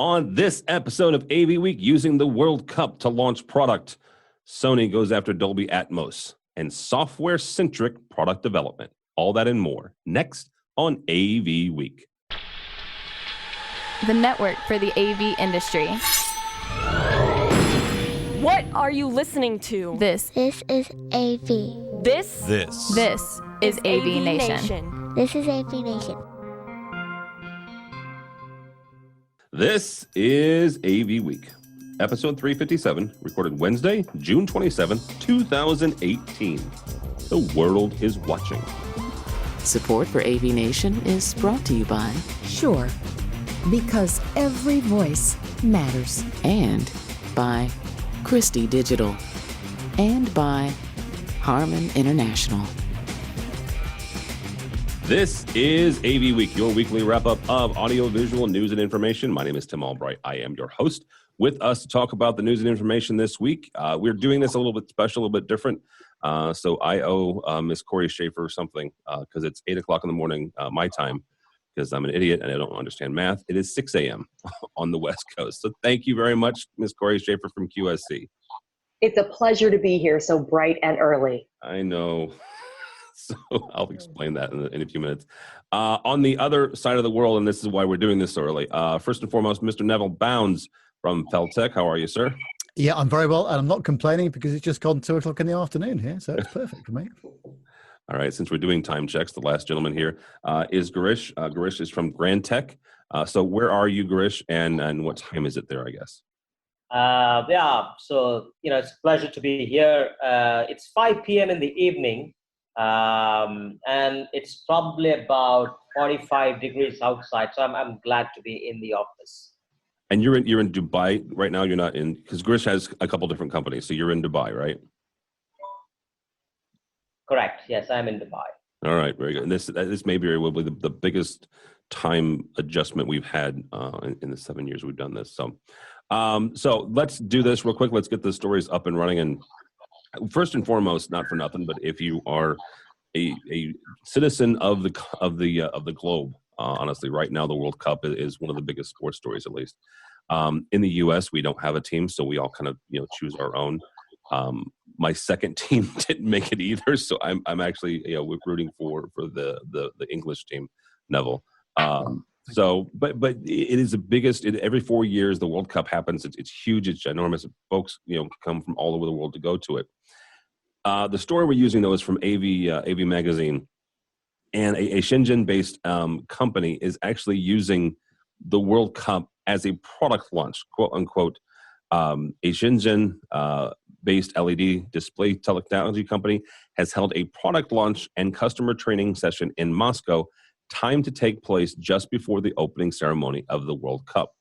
On this episode of AV Week, using the World Cup to launch product, Sony goes after Dolby Atmos and software-centric product development. All that and more next on AV Week. The network for the AV industry. What are you listening to? This is AV. This is AVNation. This is AVNation. This is AV Week, episode 357, recorded Wednesday, June 27th, 2018. The world is watching. Support for AVNation is brought to you by Sure, because every voice matters. And by Christie Digital. And by Harman International. This is AV Week, your weekly wrap-up of audiovisual news and information. My name is Tim Albright. I am your host. With us to talk about the news and information this week, we're doing this a little bit special, a little bit different. So I owe Miss Corey Schaefer something because it's 8 o'clock in the morning, my time, because I'm an idiot and I don't understand math. It is 6 a.m. on the West Coast. So thank you very much, Miss Corey Schaefer from QSC. It's a pleasure to be here so bright and early. I know. So I'll explain that in a few minutes. On the other side of the world, and this is why we're doing this so early, first and foremost, Mr. Neville Bounds from Feltec. How are you, sir? Yeah, I'm very well, and I'm not complaining because it's just gone 2 o'clock in the afternoon here, so it's perfect for me. All right, since we're doing time checks, the last gentleman here is Girish. Girish is from Grand Tech. So where are you, Girish, and what time is it there, I guess? So, it's a pleasure to be here. It's 5 p.m. in the evening. And it's probably about 45 degrees outside, so I'm glad to be in the office. And you're in Dubai right now. You're not in, because Grish has a couple different companies, so you're in Dubai, right? Correct. Yes, I'm in Dubai. All right, very good. And this may be the biggest time adjustment we've had in the 7 years we've done this. So let's do this real quick. Let's get the stories up and running. And first and foremost, not for nothing, but if you are a citizen of the globe, honestly, right now the World Cup is one of the biggest sports stories, at least. In the U.S., we don't have a team, so we all kind of choose our own. My second team didn't make it either, so I'm actually rooting for the English team, Neville. But it is the biggest. Every 4 years, the World Cup happens. It's huge. It's ginormous. Folks, come from all over the world to go to it. The story we're using, though, is from AV Magazine, and a Shenzhen-based company is actually using the World Cup as a product launch, quote unquote. A Shenzhen-based LED display technology company has held a product launch and customer training session in Moscow, timed to take place just before the opening ceremony of the World Cup.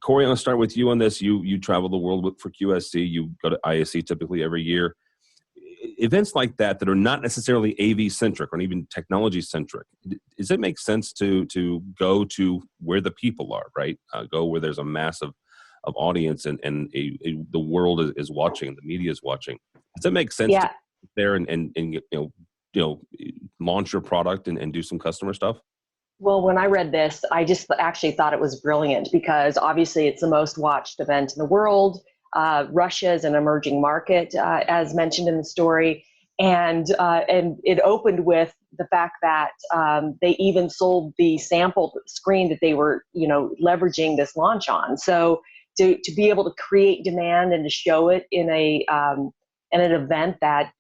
Corey, I'm going to start with you on this. You travel the world for QSC. You go to ISC typically every year. Events like that are not necessarily AV-centric or even technology-centric, does it make sense to go to where the people are, right? Go where there's a massive of audience and the world is watching, the media is watching. Does it make sense to go there and launch your product and do some customer stuff? Well, when I read this, I just actually thought it was brilliant because obviously it's the most watched event in the world. Russia is an emerging market, as mentioned in the story, and it opened with the fact that they even sold the sample screen that they were, leveraging this launch on. So to be able to create demand and to show it in an event that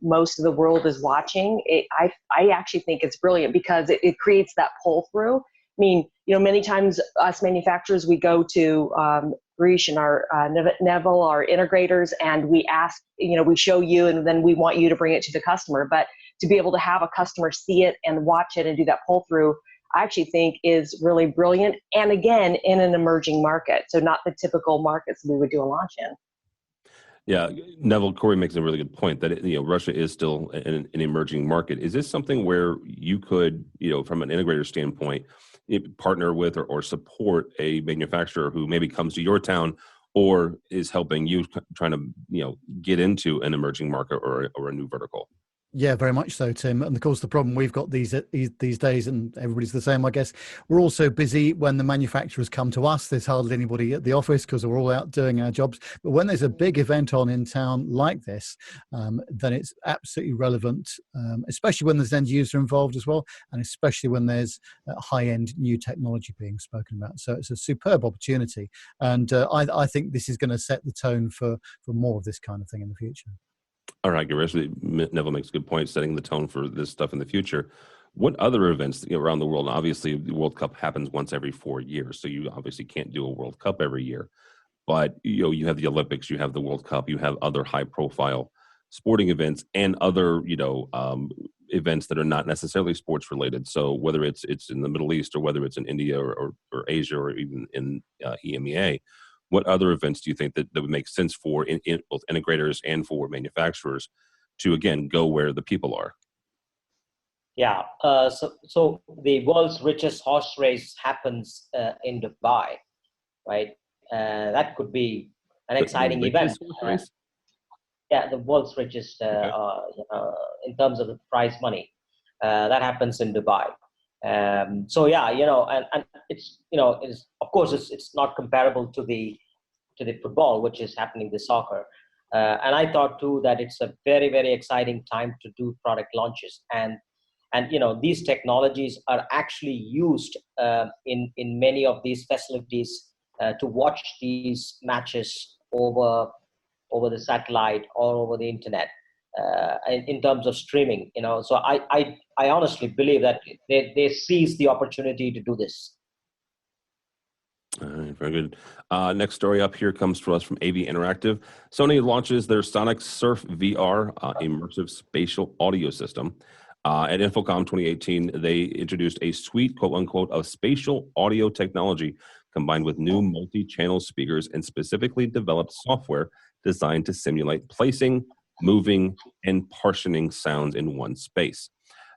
most of the world is watching, I actually think it's brilliant because it creates that pull through. I mean, many times us manufacturers, we go to Girish and our Neville, our integrators, and we ask, we show you, and then we want you to bring it to the customer. But to be able to have a customer see it and watch it and do that pull through, I actually think is really brilliant. And again, in an emerging market, so not the typical markets we would do a launch in. Yeah, Neville, Corey makes a really good point that Russia is still an emerging market. Is this something where you could, from an integrator standpoint, partner with or support a manufacturer who maybe comes to your town or is helping you trying to get into an emerging market or a new vertical? Yeah, very much so, Tim. And of course, the problem we've got these days, and everybody's the same, I guess, we're all so busy when the manufacturers come to us. There's hardly anybody at the office because we're all out doing our jobs. But when there's a big event on in town like this, then it's absolutely relevant, especially when there's end user involved as well, and especially when there's high-end new technology being spoken about. So it's a superb opportunity. And I think this is going to set the tone for more of this kind of thing in the future. All right, Girish, Neville makes a good point, setting the tone for this stuff in the future. What other events around the world? Obviously, the World Cup happens once every 4 years, so you obviously can't do a World Cup every year. But you have the Olympics, you have the World Cup, you have other high-profile sporting events, and other events that are not necessarily sports related. So whether it's in the Middle East, or whether it's in India or Asia, or even in EMEA. What other events do you think that would make sense for in both integrators and for manufacturers to, again, go where the people are? Yeah. So the world's richest horse race happens in Dubai, right? That could be an exciting event. Yeah, the world's richest in terms of the prize money. That happens in Dubai. So yeah, and it's of course it's not comparable to the football, which is happening, the soccer. And I thought too that it's a very, very exciting time to do product launches, and these technologies are actually used in many of these facilities to watch these matches over the satellite or over the internet. In terms of streaming, so I honestly believe that they seize the opportunity to do this. All right, very good. Next story up here comes to us from AV Interactive. Sony launches their Sonic Surf VR immersive spatial audio system. At InfoComm 2018, they introduced a suite, quote unquote, of spatial audio technology combined with new multi-channel speakers and specifically developed software designed to simulate placing, moving, and partitioning sounds in one space.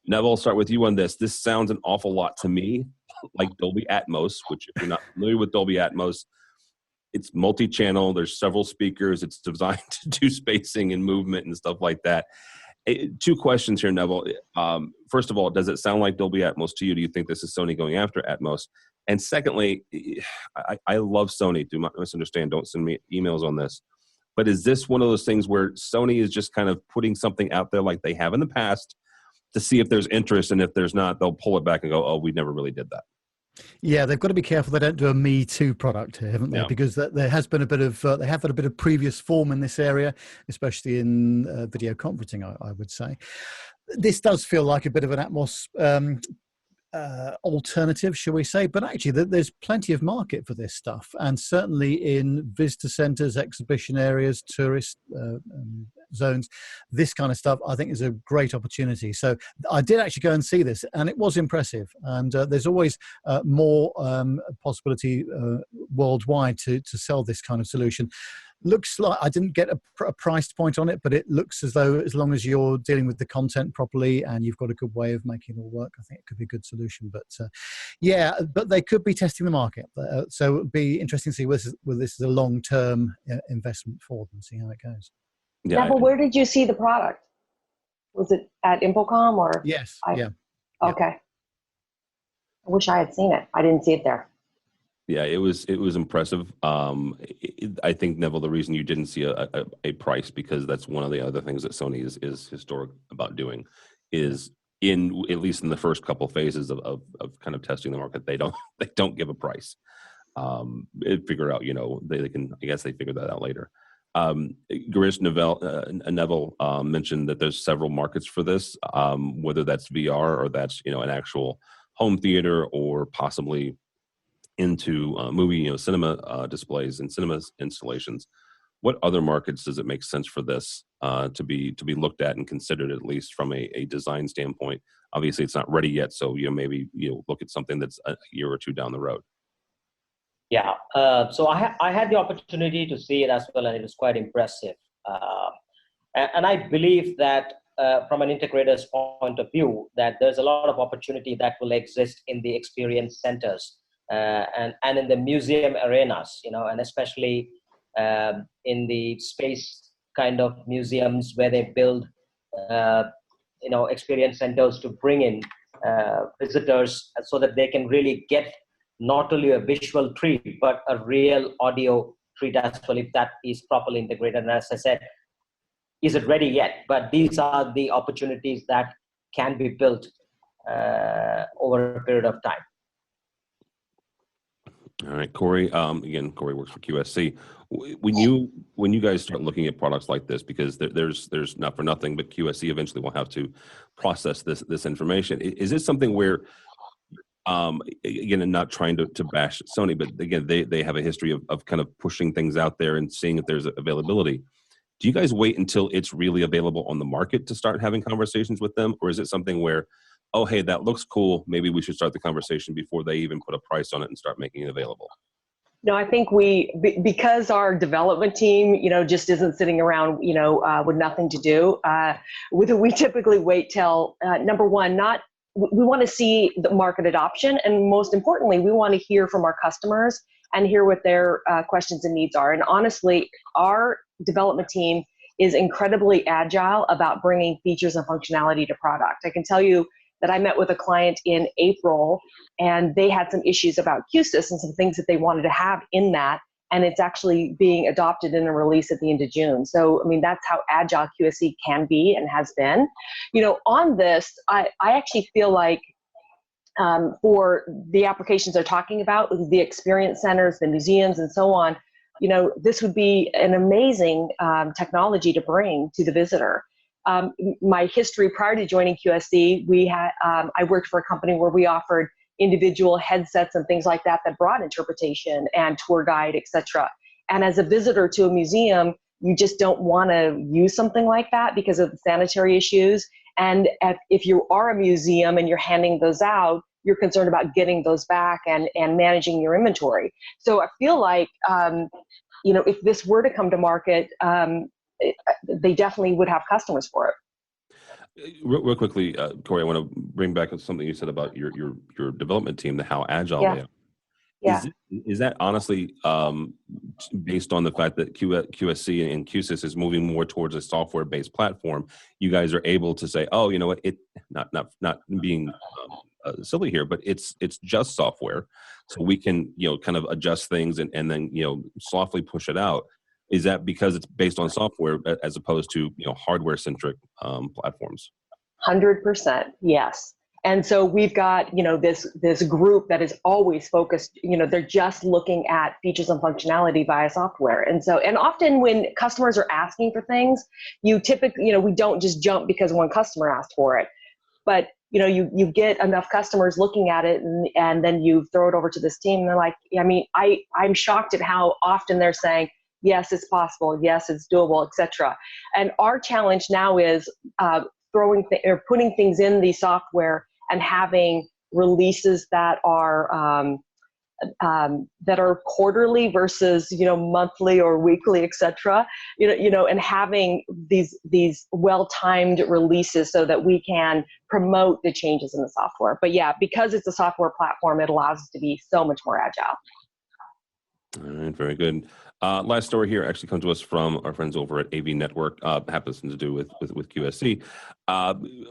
Neville, I'll start with you on this. This sounds an awful lot to me like Dolby Atmos, which, if you're not familiar with Dolby Atmos, it's multi-channel. There's several speakers. It's designed to do spacing and movement and stuff like that. Two questions here, Neville. First of all, does it sound like Dolby Atmos to you? Do you think this is Sony going after Atmos? And secondly, I love Sony. Do not misunderstand. Don't send me emails on this. But is this one of those things where Sony is just kind of putting something out there like they have in the past to see if there's interest, and if there's not, they'll pull it back and go, oh, we never really did that? Yeah, they've got to be careful they don't do a Me Too product here, haven't they? Yeah. Because there has been a bit of they have had a bit of previous form in this area, especially in video conferencing, I would say. This does feel like a bit of an Atmos alternative, shall we say? But actually, there's plenty of market for this stuff, and certainly in visitor centres, exhibition areas, tourist zones, this kind of stuff, I think is a great opportunity. So I did actually go and see this, and it was impressive. And there's always more possibility worldwide to sell this kind of solution. Looks like, I didn't get a price point on it, but it looks as though as long as you're dealing with the content properly and you've got a good way of making it all work, I think it could be a good solution. But yeah, but they could be testing the market. So it would be interesting to see whether this is a long-term investment for them, see how it goes. Yeah. But where did you see the product? Was it at InfoComm or? Yes. Yeah. Okay. I wish I had seen it. I didn't see it there. Yeah, it was impressive. I think, Neville, the reason you didn't see a price, because that's one of the other things that Sony is historic about doing, is at least in the first couple phases of kind of testing the market, they don't give a price. Figure out, they can, I guess they figured that out later. Girish, Neville mentioned that there's several markets for this, whether that's VR or that's an actual home theater, or possibly into movie, cinema displays and cinema installations. What other markets does it make sense for this to be looked at and considered, at least from a design standpoint? Obviously, it's not ready yet, so maybe look at something that's a year or two down the road. Yeah, so I had the opportunity to see it as well, and it was quite impressive. And I believe that from an integrator's point of view, that there's a lot of opportunity that will exist in the experience centers and in the museum arenas, and especially in the space kind of museums where they build experience centers to bring in visitors so that they can really get not only a visual treat, but a real audio treat as well, if that is properly integrated. And as I said, is it ready yet? But these are the opportunities that can be built over a period of time. All right, Corey. Again, Corey works for QSC. When you guys start looking at products like this, because there's not for nothing, but QSC eventually will have to process this information. Is this something where, again, and not trying to bash Sony, but again, they have a history of kind of pushing things out there and seeing if there's availability. Do you guys wait until it's really available on the market to start having conversations with them, or is it something where, oh, hey, that looks cool, maybe we should start the conversation before they even put a price on it and start making it available? No, I think because our development team, just isn't sitting around, with nothing to do. We typically wait till number one, we want to see the market adoption, and most importantly, we want to hear from our customers and hear what their questions and needs are. And honestly, our development team is incredibly agile about bringing features and functionality to product. I can tell you that I met with a client in April, and they had some issues about QSYS and some things that they wanted to have in that, and it's actually being adopted in a release at the end of June. So, I mean, that's how agile QSC can be and has been. On this, I actually feel like for the applications they're talking about, the experience centers, the museums, and so on, this would be an amazing technology to bring to the visitor. My history prior to joining QSC, I worked for a company where we offered individual headsets and things like that brought interpretation and tour guide, etc. And as a visitor to a museum, you just don't want to use something like that because of the sanitary issues. And if you are a museum and you're handing those out, you're concerned about getting those back and managing your inventory. So I feel like, if this were to come to market, they definitely would have customers for it. Real quickly, Corey, I want to bring back something you said about your development team, how agile they are. Yeah. Is that honestly based on the fact that QSC and QSYS is moving more towards a software-based platform? You guys are able to say, oh, you know what? It not being silly here, but it's just software, so we can kind of adjust things and then softly push it out. Is that because it's based on software as opposed to hardware-centric platforms? 100%, yes. And so we've got this group that is always focused. They're just looking at features and functionality via software. And often when customers are asking for things, you typically we don't just jump because one customer asked for it, but you get enough customers looking at it, and then you throw it over to this team. And they're like, I'm shocked at how often they're saying, yes, it's possible. Yes, it's doable, etc. And our challenge now is putting things in the software and having releases that are quarterly versus monthly or weekly, etc. And having these well-timed releases so that we can promote the changes in the software. But yeah, because it's a software platform, it allows us to be so much more agile. All right, very good. Last story here actually comes to us from our friends over at AV Network. Happens to do with QSC.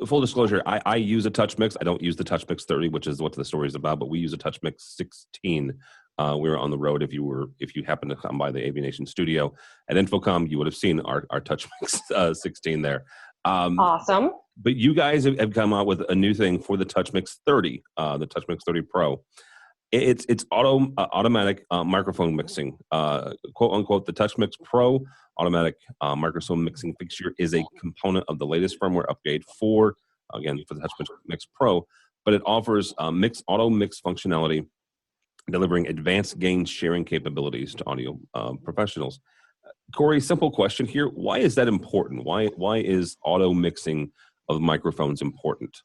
Full disclosure, I use a TouchMix. I don't use the TouchMix 30, which is what the story is about, but we use a TouchMix 16. We were on the road. If you happen to come by the AVNation studio at Infocom, you would have seen our TouchMix 16 there. Awesome. But you guys have come out with a new thing for the TouchMix 30, the TouchMix 30 Pro. It's automatic microphone mixing, quote unquote. The TouchMix Pro automatic microphone mixing fixture is a component of the latest firmware upgrade for the TouchMix Pro, but it offers auto mix functionality, delivering advanced gain sharing capabilities to audio professionals. Corey, simple question here: why is that important? Why is auto mixing of microphones important?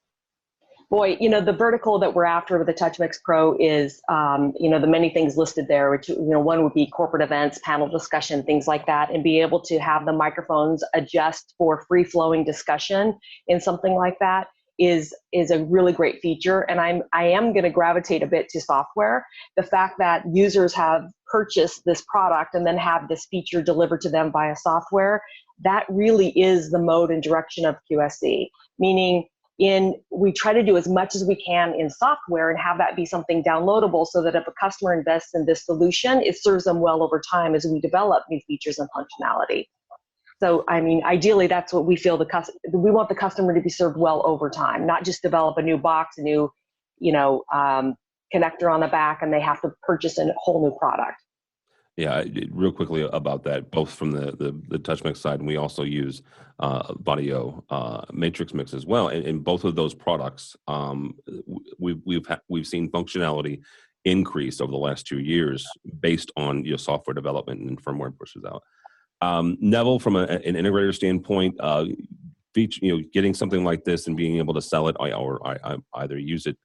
Boy, the vertical that we're after with the TouchMix Pro is, the many things listed there, which, one would be corporate events, panel discussion, things like that, and be able to have the microphones adjust for free-flowing discussion in something like that is a really great feature. And I am going to gravitate a bit to software. The fact that users have purchase this product and then have this feature delivered to them via software, that really is the mode and direction of QSE. Meaning, we try to do as much as we can in software and have that be something downloadable so that if a customer invests in this solution, it serves them well over time as we develop new features and functionality. So, I mean, ideally, that's what we feel we want the customer to be served well over time, not just develop a new box, a new, connector on the back, and they have to purchase a whole new product. Yeah, real quickly about that, both from the touch mix side, and we also use Audio Matrix Mix as well. And in both of those products, we've seen functionality increase over the last 2 years based on your software development and firmware pushes out. Neville, from an integrator standpoint, getting something like this and being able to sell it or either use it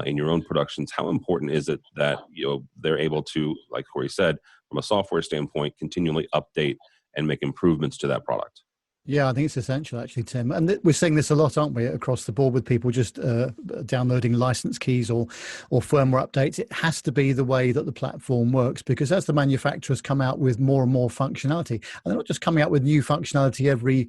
in your own productions, how important is it that they're able to, like Corey said, from a software standpoint, continually update and make improvements to that product? Yeah, I think it's essential, actually, Tim. And we're seeing this a lot, aren't we, across the board with people just downloading license keys or firmware updates. It has to be the way that the platform works, because as the manufacturers come out with more and more functionality, and they're not just coming out with new functionality every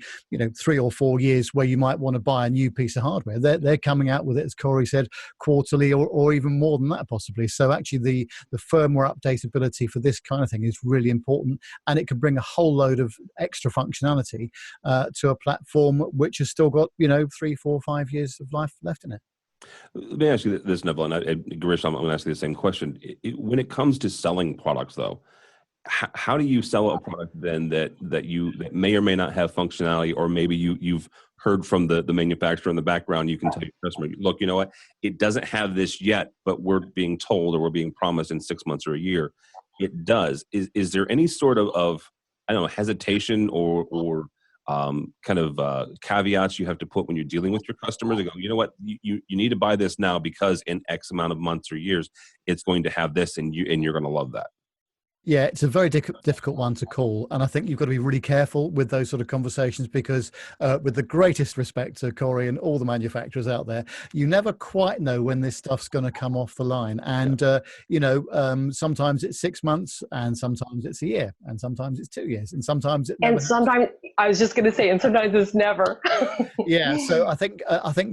3 or 4 years where you might want to buy a new piece of hardware. They're coming out with it, as Corey said, quarterly or even more than that possibly. So actually the firmware updatability for this kind of thing is really important, and it can bring a whole load of extra functionality to a platform which has still got 3, 4, 5 years of life left in it. Let me ask you this, Neville, and Girish, I'm going to ask you the same question. When it comes to selling products, though, how do you sell a product then that may or may not have functionality, or maybe you've heard from the manufacturer in the background? You can tell your customer, look, you know what, it doesn't have this yet, but we're being told or we're being promised in 6 months or a year it does. Is there any sort of I don't know, hesitation or caveats you have to put when you're dealing with your customers and go, you know what, you need to buy this now because in X amount of months or years, it's going to have this and you're going to love that? Yeah, it's a very difficult one to call. And I think you've got to be really careful with those sort of conversations because with the greatest respect to Corey and all the manufacturers out there, you never quite know when this stuff's going to come off the line. And, sometimes it's 6 months and sometimes it's a year and sometimes it's 2 years and sometimes it never sometimes, I was just going to say, and sometimes it's never. Yeah, so I think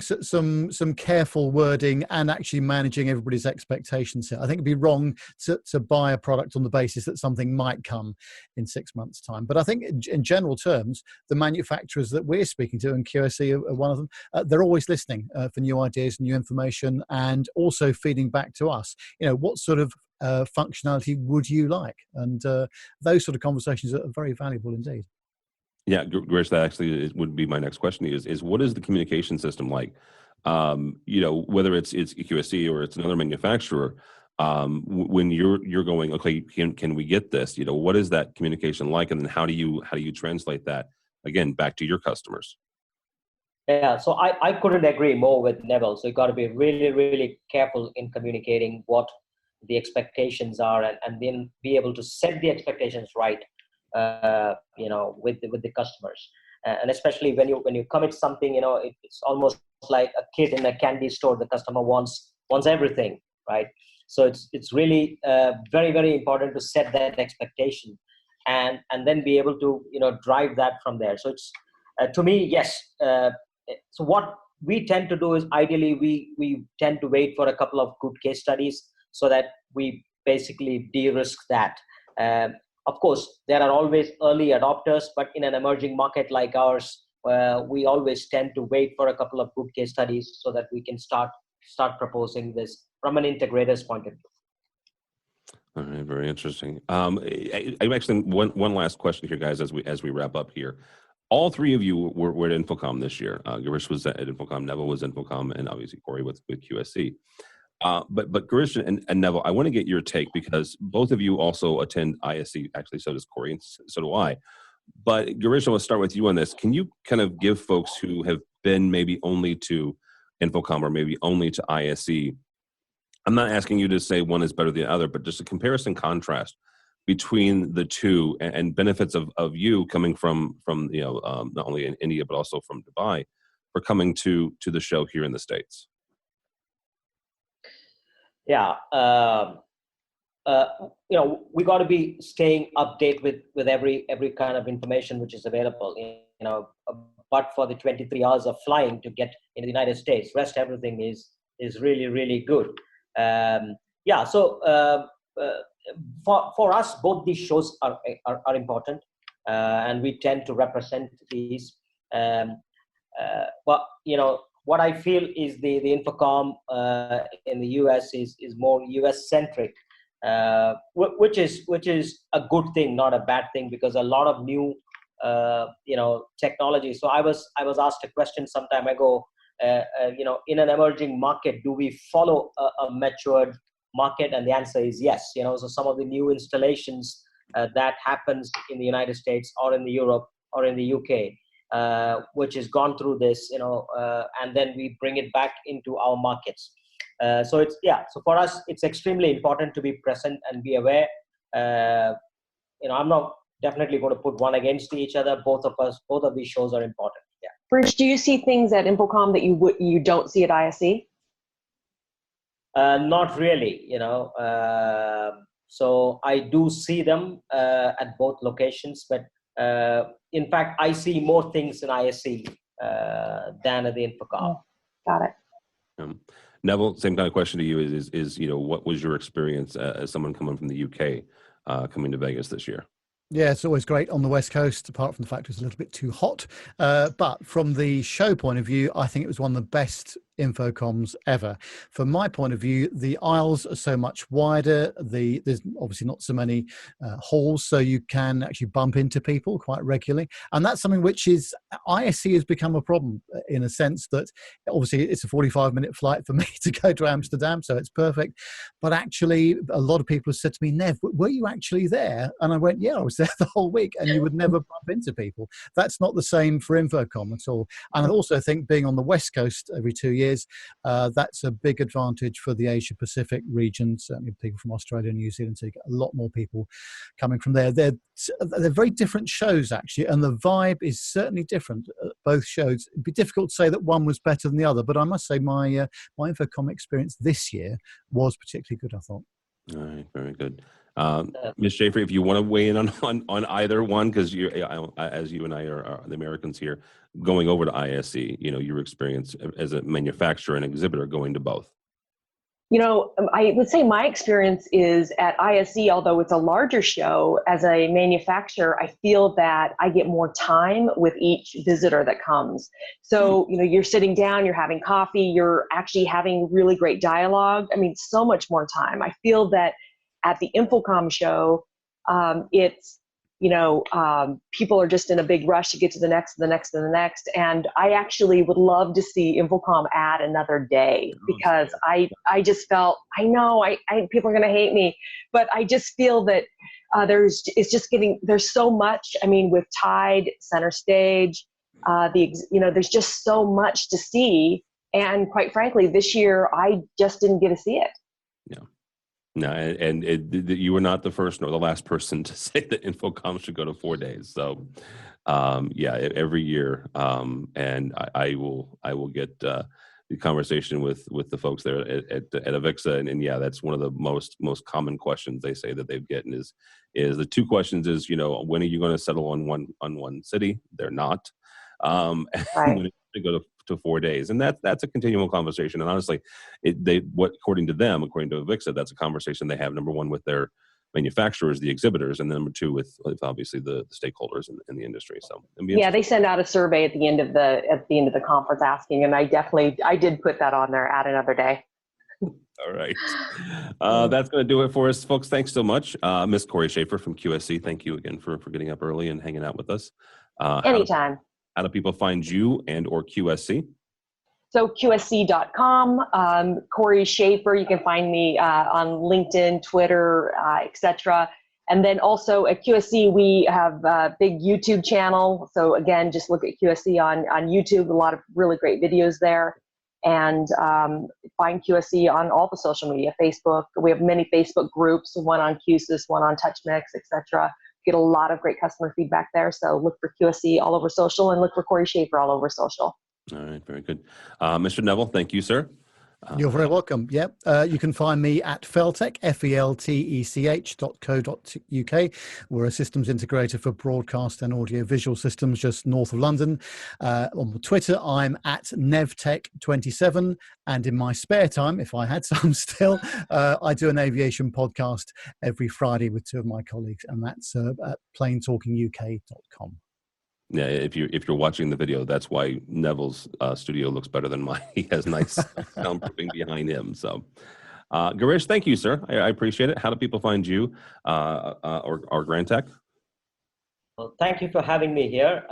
some careful wording and actually managing everybody's expectations here. I think it'd be wrong to buy a product on the basis that something might come in 6 months' time. But I think in general terms, the manufacturers that we're speaking to, and QSE are one of them, they're always listening for new ideas, new information, and also feeding back to us. What sort of functionality would you like? And those sort of conversations are very valuable indeed. Yeah, Girish, that actually would be my next question is what is the communication system like? Whether it's QSE or it's another manufacturer, when you're going, okay, can we get this? What is that communication like, and then how do you translate that again back to your customers? Yeah, so I couldn't agree more with Neville. So you got to be really, really careful in communicating what the expectations are, and then be able to set the expectations right, with the customers, and especially when you commit something, it's almost like a kid in a candy store. The customer wants everything, right? So it's really very, very important to set that expectation, and then be able to drive that from there. So it's to me, yes. So what we tend to do is ideally we tend to wait for a couple of good case studies so that we basically de-risk that. Of course, there are always early adopters, but in an emerging market like ours, we always tend to wait for a couple of good case studies so that we can start proposing this from an integrator's point of view. All right, very interesting. I actually one last question here, guys, as we wrap up here. All three of you were at Infocom this year. Girish was at Infocom, Neville was at Infocom, and obviously Corey with QSC. But Girish and Neville, I want to get your take because both of you also attend ISC. Actually, so does Corey, and so do I. But Girish, I want to start with you on this. Can you kind of give folks who have been maybe only to Infocom or maybe only to ISC, I'm not asking you to say one is better than the other, but just a comparison contrast between the two and benefits of you coming from not only in India but also from Dubai for coming to the show here in the States. Yeah, we got to be staying update with every kind of information which is available. But for the 23 hours of flying to get in the United States, rest everything is really, really good. So for us, both these shows are important, and we tend to represent these. But what I feel is the Infocom in the US is more US centric, which is a good thing, not a bad thing, because a lot of new technology. So I was asked a question some time ago. In an emerging market, do we follow a matured market? And the answer is yes. So some of the new installations that happens in the United States or in the Europe or in the UK, which has gone through this, and then we bring it back into our markets. So for us, it's extremely important to be present and be aware. I'm not definitely going to put one against each other. Both of these shows are important. Yeah. Rich, do you see things at Infocom that you don't see at ISE? Not really, so I do see them at both locations, but in fact, I see more things in ISE than at the Infocom. Got it. Neville, same kind of question to you is what was your experience as someone coming from the UK coming to Vegas this year? Yeah, it's always great on the West Coast, apart from the fact it was a little bit too hot. But from the show point of view, I think it was one of the best Infocoms ever. From my point of view, the aisles are so much wider. There's obviously not so many halls, so you can actually bump into people quite regularly. And that's something which is, ISE has become a problem in a sense that obviously it's a 45-minute flight for me to go to Amsterdam, so it's perfect. But actually, a lot of people have said to me, Nev, were you actually there? And I went, yeah, I was there the whole week, and you would never bump into people. That's not the same for Infocom at all. And I also think being on the West Coast every 2 years, that's a big advantage for the Asia Pacific region, certainly people from Australia and New Zealand, so you get a lot more people coming from there. They're very different shows, actually, and the vibe is certainly different. Both shows, it'd be difficult to say that one was better than the other, but I must say my Infocom experience this year was particularly good, I thought. All right, very good. Ms. Schaefer, if you want to weigh in on either one, because as you and I are the Americans here, going over to ISE, your experience as a manufacturer and exhibitor going to both. I would say my experience is at ISE, although it's a larger show, as a manufacturer, I feel that I get more time with each visitor that comes. So, you're sitting down, you're having coffee, you're actually having really great dialogue. I mean, so much more time. I feel that at the Infocom show, it's, people are just in a big rush to get to the next, and the next, and the next. And I actually would love to see Infocom add another day, because I just felt, I know people are going to hate me, but I just feel that there's so much. I mean, with Tide, Center Stage, there's just so much to see. And quite frankly, this year, I just didn't get to see it. Yeah. No, and you were not the first nor the last person to say that Infocom should go to 4 days. So, every year, and I will get the conversation with the folks there at AVIXA, and that's one of the most common questions they say that they've gotten is the two questions is when are you going to settle on one city? They're not. Right. And when they go to 4 days, and that's a continual conversation. And honestly, according to AVIXA, that's a conversation they have, number one with their manufacturers, the exhibitors, and then number two with obviously the stakeholders in the industry. So they send out a survey at the end of the conference asking, and I did put that on there, add another day. All right. That's going to do it for us, folks. Thanks so much. Ms. Corey Schaefer from QSC, thank you again for getting up early and hanging out with us. Anytime. How do people find you and or QSC? So QSC.com, Corey Schaefer, you can find me on LinkedIn, Twitter, etc. And then also at QSC, we have a big YouTube channel. So again, just look at QSC on YouTube, a lot of really great videos there. And find QSC on all the social media, Facebook. We have many Facebook groups, one on QSYS, one on TouchMix, etc. Get a lot of great customer feedback there. So look for QSC all over social, and look for Corey Schaefer all over social. All right, very good. Mr. Neville, thank you, sir. You're very welcome. Yep. You can find me at Feltech, feltech.co.uk. We're a systems integrator for broadcast and audio-visual systems just north of London. On Twitter, I'm at NevTech27. And in my spare time, if I had some still, I do an aviation podcast every Friday with two of my colleagues, and that's at planetalkinguk.com. Yeah, if you're watching the video, that's why Neville's studio looks better than mine. He has nice soundproofing behind him. So, Girish, thank you, sir. I appreciate it. How do people find you or Grantech? Well, thank you for having me here.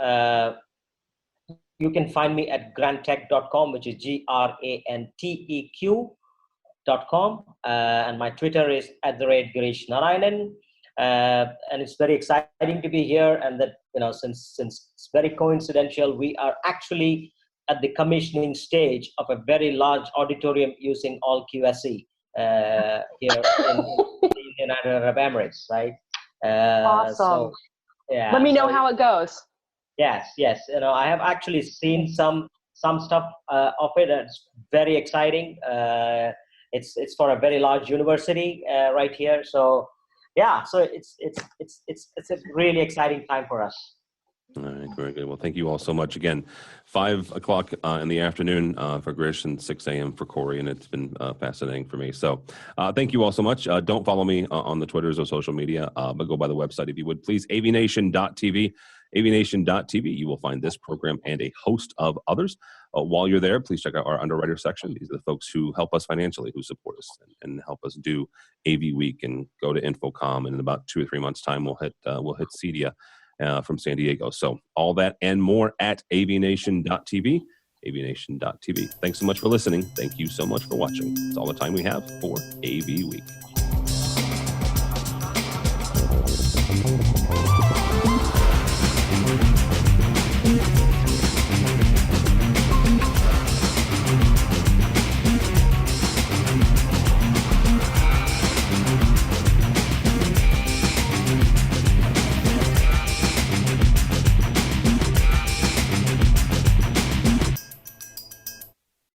You can find me at grantech.com, which is GRANTEQ.com. And my Twitter is @Girish Narayanan. And it's very exciting to be here, and that since it's very coincidental, we are actually at the commissioning stage of a very large auditorium using all QSE here in the United Arab Emirates, right? Awesome. So, yeah. Let me know how it goes. Yes. I have actually seen some stuff of it. It's very exciting. It's for a very large university right here. So. Yeah, so it's a really exciting time for us. All right, very good. Well, thank you all so much. Again, 5 o'clock in the afternoon for Grish and 6 a.m. for Corey, and it's been fascinating for me. So thank you all so much. Don't follow me on the Twitters or social media, but go by the website if you would, please, AVNation.tv. AVNation.tv. You will find this program and a host of others. While you're there, please check out our underwriter section. These are the folks who help us financially, who support us and help us do AVWeek, and go to Infocom. And in about 2 or 3 months' time, we'll hit Cedia from San Diego. So all that and more at AVNation.tv. AVNation.tv. Thanks so much for listening. Thank you so much for watching. It's all the time we have for AV Week.